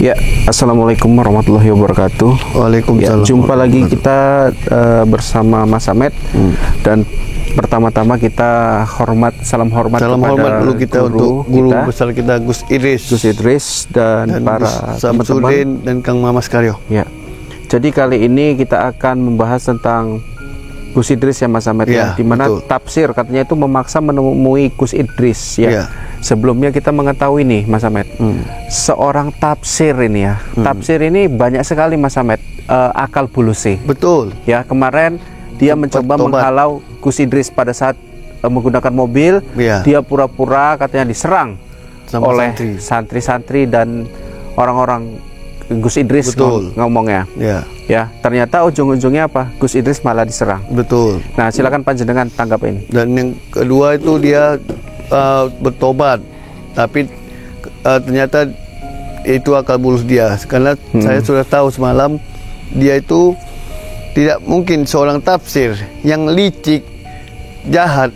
Ya, assalamualaikum warahmatullahi wabarakatuh. Waalaikumsalam. Ya, jumpa lagi kita bersama Mas Ahmed. Dan pertama-tama kita salam hormat kepada dulu kita untuk guru besar kita Gus Idris dan para teman-teman dan Kang Mamas Karyo. Ya. Jadi kali ini kita akan membahas tentang Gus Idris ya Mas Ahmed ya, di mana tafsir katanya itu memaksa menemui Gus Idris ya. Sebelumnya kita mengetahui nih Mas Ahmed, seorang tafsir ini ya, tafsir ini banyak sekali Mas Ahmed akal bulusi. Betul. Ya, kemarin dia mencoba menghalau Gus Idris pada saat menggunakan mobil, dia pura-pura katanya diserang oleh santri-santri dan orang-orang Gus Idris ngomongnya. Ya, ternyata ujung-ujungnya apa? Gus Idris malah diserang. Betul. Nah, silakan panjenengan tanggap ini. Dan yang kedua itu dia bertobat, tapi ternyata itu akal bulus dia, karena saya sudah tahu semalam dia itu tidak mungkin seorang tafsir yang licik, jahat,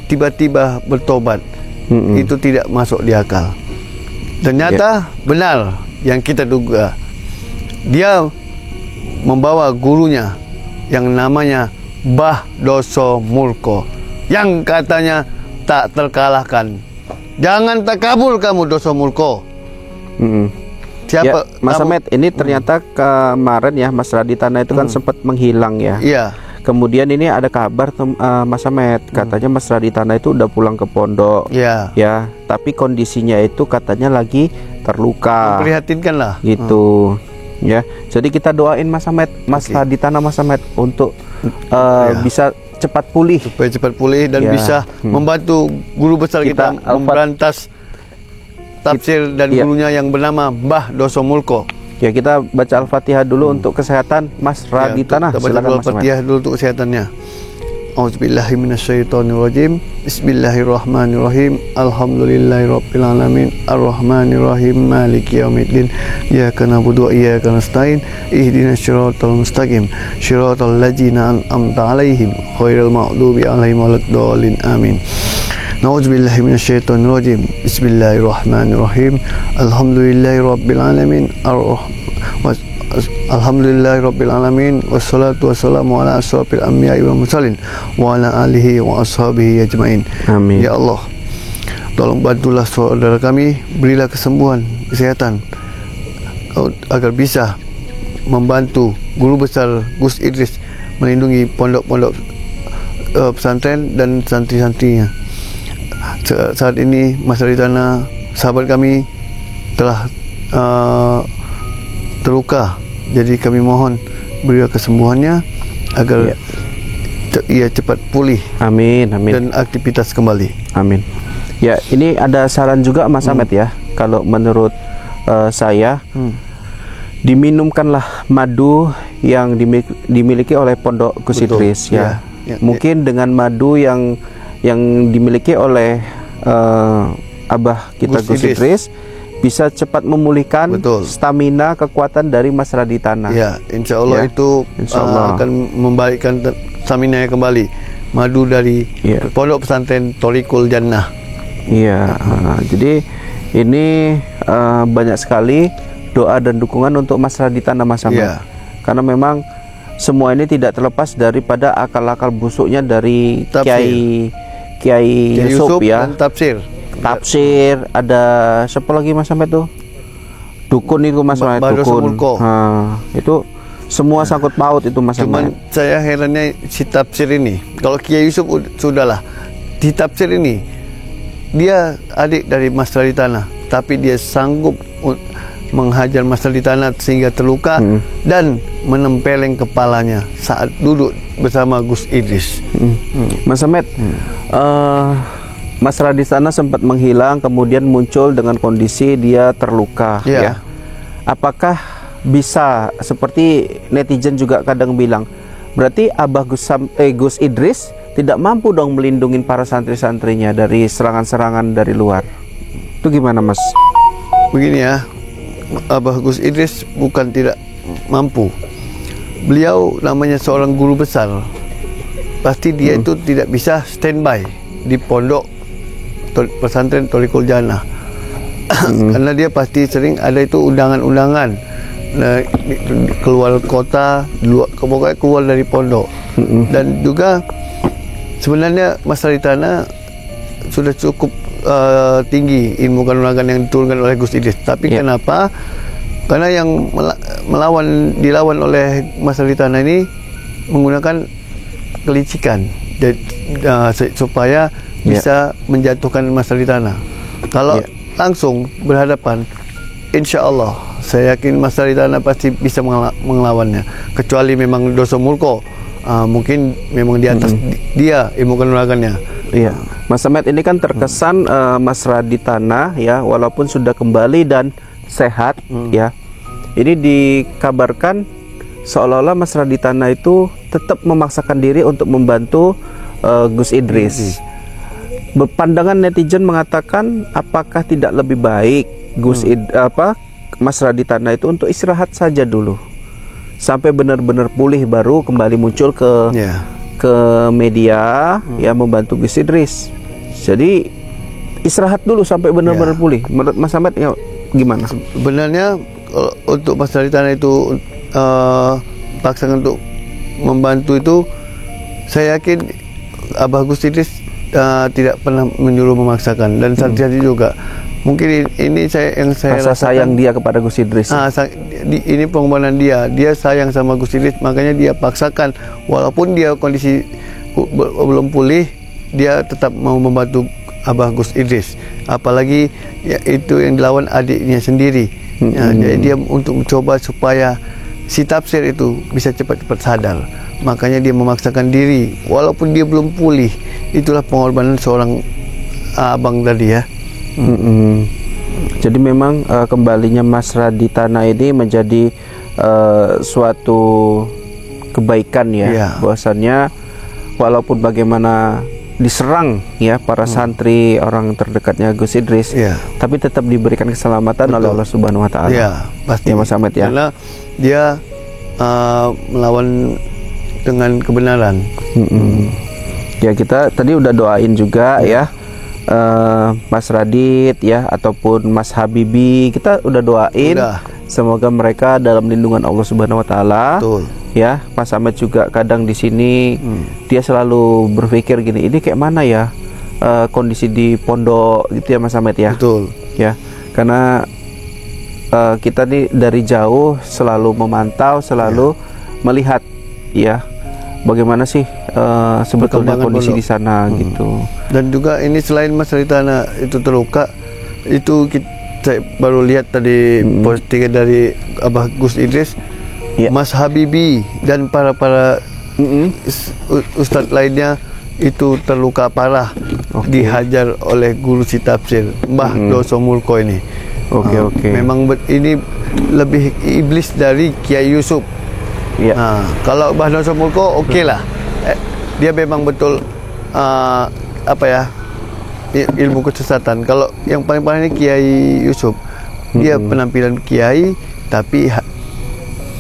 tiba-tiba bertobat. Itu tidak masuk di akal. Ternyata benar yang kita duga, dia membawa gurunya yang namanya Mbah Doso Mulko, yang katanya tak terkalahkan. Jangan takabur kamu Doso Mulko. Siapa? Ya, Mas Ahmed, ini ternyata kemarin ya Mas Raditana itu kan sempat menghilang ya. Iya. Kemudian ini ada kabar Mas Ahmed, katanya Mas Raditana itu udah pulang ke pondok. Iya. Ya, tapi kondisinya itu katanya lagi terluka. Memprihatinkan lah. Gitu. Ya. Jadi kita doain Mas Ahmed, Mas Raditana Mas Ahmed untuk bisa cepat pulih, supaya cepat pulih dan bisa membantu guru besar kita memberantas tafsir dan gurunya yang bernama Mbah Doso Mulko. Ya, kita baca Al-Fatihah dulu untuk kesehatan Mas Raditana. Silakan Mas Al-Fatihah dulu untuk kesehatannya. A'udzubillahi minasyaitonirrajim. Bismillahirrahmanirrahim. Alhamdulillahirabbil alamin. Arrahmanirrahim. Maliki yaumiddin. Iyyaka na'budu wa iyyaka nasta'in. Ihdinas siratal mustaqim. Siratal ladzina an'amta 'alaihim ghairil maghdubi 'alaihim waladdallin. Amin. Na'udzubillahi minasyaitonirrajim. Bismillahirrahmanirrahim. Alhamdulillahirabbil alamin. Alhamdulillahirabbil alamin, wassalatu wassalamu ala asyrafil anbiya'i wal mursalin wa ala alihi wa ashabihi ajmain. Amin. Ya Allah, tolong bantulah saudara kami, berilah kesembuhan, kesehatan agar bisa membantu guru besar Gus Idris melindungi pondok-pondok pesantren dan santri-santrinya. Saat ini Mas Raditana, sahabat kami, telah terluka. Jadi kami mohon berilah kesembuhannya agar ia cepat pulih. Amin, amin. Dan aktivitas kembali. Amin. Ya, ini ada saran juga Mas Ahmed ya. Kalau menurut saya, diminumkanlah madu yang dimiliki oleh Pondok Gus Idris ya. Mungkin dengan madu yang dimiliki oleh Abah kita Gus Idris bisa cepat memulihkan stamina, kekuatan dari Mas Raditana. Ya, insya Allah itu akan membalikkan stamina kembali. Madu dari Pondok Pesantren Thoriqul Jannah. Iya, jadi ini banyak sekali doa dan dukungan untuk Mas Raditana Mas Ahmed. Karena memang semua ini tidak terlepas daripada akal-akal busuknya dari Kiai Yusuf ya. Dan tafsir, ada siapa lagi Mas Ahmed tuh? Dukun itu Mas Ahmed, dukun. Itu semua sangkut paut itu Mas Ahmed. Cuman saya herannya si tafsir ini. Kalau Kiai Yusuf sudahlah, di tafsir ini dia adik dari Mas Raditana, tapi dia sanggup menghajar Mas Raditana sehingga terluka dan menempeleng kepalanya saat duduk bersama Gus Idris. Mas Ahmed, Mas Raditana sempat menghilang, kemudian muncul dengan kondisi dia terluka ya. Apakah bisa seperti netizen juga kadang bilang, berarti Abah Gus Idris tidak mampu dong melindungi para santri-santrinya dari serangan-serangan dari luar? Itu gimana Mas? Begini ya, Abah Gus Idris bukan tidak mampu. Beliau namanya seorang guru besar, pasti dia itu tidak bisa standby di pondok pesantren Thoriqul Jannah. Karena dia pasti sering ada itu undangan-undangan keluar kota, pokoknya keluar dari pondok. Dan juga sebenarnya masalah di tanah sudah cukup tinggi ilmu kanuragan yang diturunkan oleh Gus Idris. Tapi kenapa? Karena yang dilawan oleh masalah di tanah ini menggunakan kelicikan supaya bisa menjatuhkan masalah di tanah. Kalau langsung berhadapan, insya Allah saya yakin masalah di tanah pasti bisa melawannya. Kecuali memang Doso Mulko, mungkin memang di atas dia ilmu kanuragannya. Iya, Mas Samet, ini kan terkesan Mas Raditana ya, walaupun sudah kembali dan sehat ya. Ini dikabarkan seolah-olah Mas Raditana itu tetap memaksakan diri untuk membantu Gus Idris. Pandangan netizen mengatakan, apakah tidak lebih baik Mas Raditana itu untuk istirahat saja dulu sampai benar-benar pulih, baru kembali muncul ke media ya membantu Gus Idris. Jadi istirahat dulu sampai benar-benar pulih. Menurut Mas Samet ya, gimana? Sebenarnya untuk Mas Raditana itu paksakan untuk membantu itu, saya yakin Abah Gus Idris tidak pernah menyuruh memaksakan, dan saksi juga. Mungkin ini saya rasa sayang dia kepada Gus Idris. Ini pengorbanan dia sayang sama Gus Idris, makanya dia paksakan walaupun dia kondisi belum pulih, dia tetap mau membantu Abah Gus Idris. Apalagi ya, itu yang dilawan adiknya sendiri. Jadi dia untuk mencoba supaya si Tafsir itu bisa cepat-cepat sadar. Makanya dia memaksakan diri walaupun dia belum pulih. Itulah pengorbanan seorang abang tadi ya. Jadi memang kembalinya Mas Raditana ini menjadi suatu kebaikan ya. Bahwasannya walaupun bagaimana diserang ya para santri, orang terdekatnya Gus Idris, tapi tetap diberikan keselamatan oleh Allah Subhanahu wa taala. Ya, pasti. Ya Mas Samet ya. Karena dia melawan dengan kebenaran. Ya, kita tadi udah doain juga ya Mas Radit ya, ataupun Mas Habibi, kita udah doain semoga mereka dalam lindungan Allah Subhanahu wa taala. Ya, Mas Samet juga kadang di sini dia selalu berpikir gini, ini kayak mana ya kondisi di pondok gitu ya Mas Samet ya. Betul. Ya, karena kita nih dari jauh selalu memantau, selalu melihat ya bagaimana sih sebetulnya kondisi di sana gitu. Dan juga ini selain Mas Raditana itu terluka, itu saya baru lihat tadi postingan dari Abah Gus Idris, Mas Habibi dan para ustadz lainnya itu terluka parah, dihajar oleh guru si Tafsir Mbah Doso Mulko ini. Memang ini lebih iblis dari Kiai Yusuf. Kalau Mbah Doso Mulko lah, dia memang betul ilmu kesesatan. Kalau yang paling parah ini Kiai Yusuf, dia penampilan kiai tapi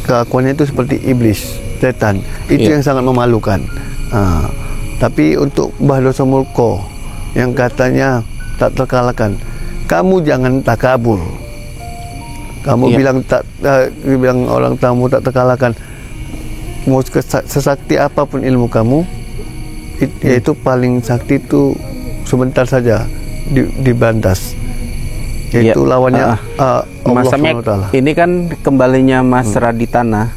kelakuannya itu seperti iblis, setan. Itu yang sangat memalukan. Tapi untuk Mbah Doso Mulko yang katanya tak terkalahkan, kamu jangan takabur. Kamu bilang orang tamu tak terkalahkan. Mau sesakti apapun ilmu kamu, yaitu paling sakti itu sebentar saja dibantas. Yaitu lawannya Allah SWT. Ini kan kembalinya Mas Raditana.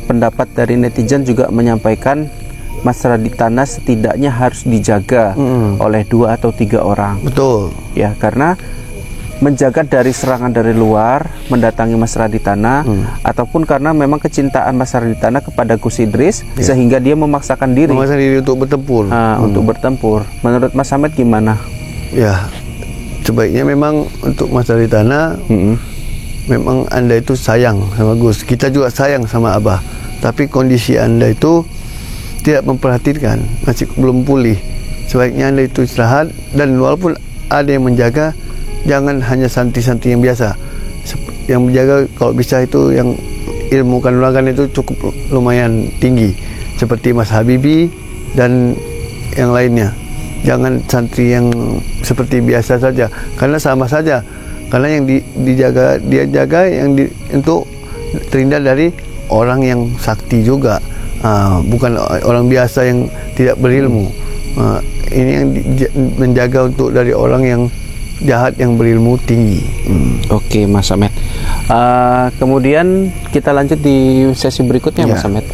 Pendapat dari netizen juga menyampaikan Mas Raditana setidaknya harus dijaga oleh 2 atau 3 orang. Betul. Ya, karena menjaga dari serangan dari luar mendatangi Mas Raditana, ataupun karena memang kecintaan Mas Raditana kepada Gus Idris sehingga dia memaksakan diri untuk bertempur. Untuk bertempur. Menurut Mas Samet gimana? Ya, sebaiknya memang untuk Mas Raditana, memang Anda itu sayang sama Gus. Kita juga sayang sama Abah. Tapi kondisi Anda itu tidak memperhatikan, masih belum pulih. Sebaiknya Anda itu istirahat, dan walaupun ada yang menjaga, jangan hanya santri-santri yang biasa. Yang menjaga kalau bisa itu yang ilmu kanuragan itu cukup lumayan tinggi, seperti Mas Habibi dan yang lainnya. jangan santri yang seperti biasa saja, karena sama saja, karena yang dijaga dia jaga untuk terhindar dari orang yang sakti juga, bukan orang biasa yang tidak berilmu. Ini yang menjaga untuk dari orang yang jahat yang berilmu tinggi. Oke, Mas Samet. Kemudian kita lanjut di sesi berikutnya, Mas Samet.